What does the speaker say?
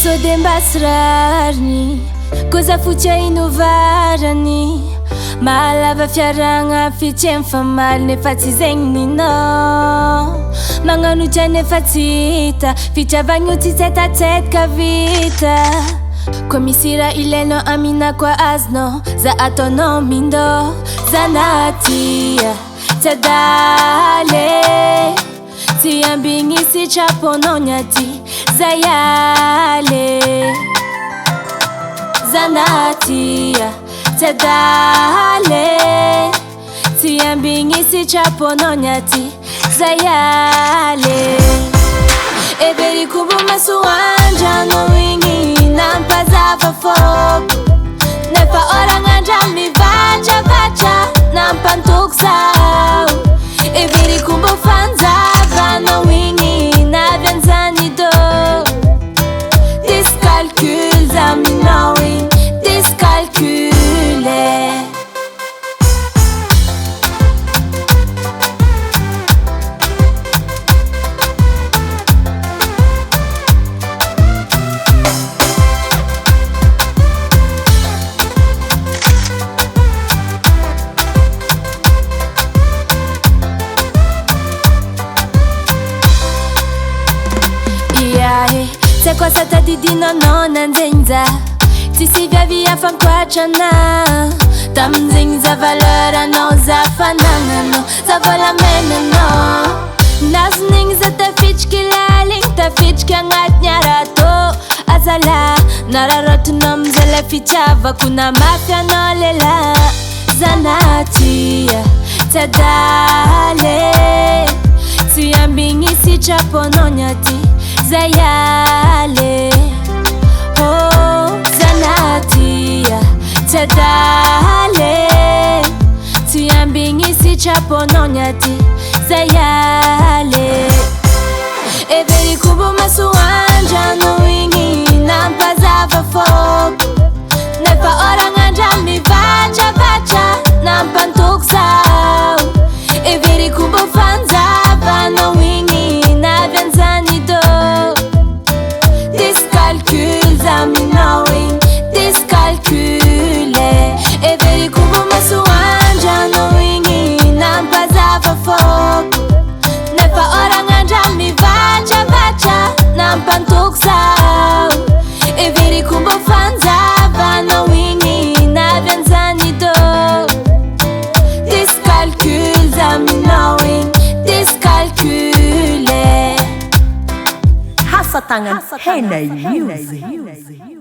sode mbasy rariny koza fotsy inovarany mahalava fiaragna fitsemy fa maly nefa tsy zegny ninao magnanotra nefa tsy hita fitiavagno tsy tsetatsetsika vita koa misy raha ilainao amina koa azonao za ataonao mindô zanatia tsy adaly tsy ambigny sitraponao nyaty zayale zanatia tsy adaly tsy ambigny sitraponao nyaty zayale everikumbu masoandrano igny nampazava foko nefa oragandra mivatra nampantoko zao everikumbu fanzavanao igny navyanzany do discalcul zaminao igny discalcule Tsy koa sa tadidinanao nanjegny za tsisy viavy afankoatrana tamin'zegny za valeur anao za fanagnanao za volamenanao nazonigny za tafitriky laligny tafitriky agnatiny aratô azala nararotinao amizala fitiavako namafy anao lela zanatia tsy adaly tsy ambigny sitraponao nyaty zayale oh zanatia tsy adaly tsy ambigny sitraponao nyaty zayale everikumbu masoandrano igny nampazava foko nefa oragandra mivatra nampantoko zao everikumbu fanzavanao igny navyanzany do discalcul zaminao igny discalcule everikumbu masoandrano igny nampazava foko nefa oragandra mivatra nampantoko zao everikumbu fanzavanao igny navyanzany do discalcul zaminao igny discalcule Hasatagnan Henay Music.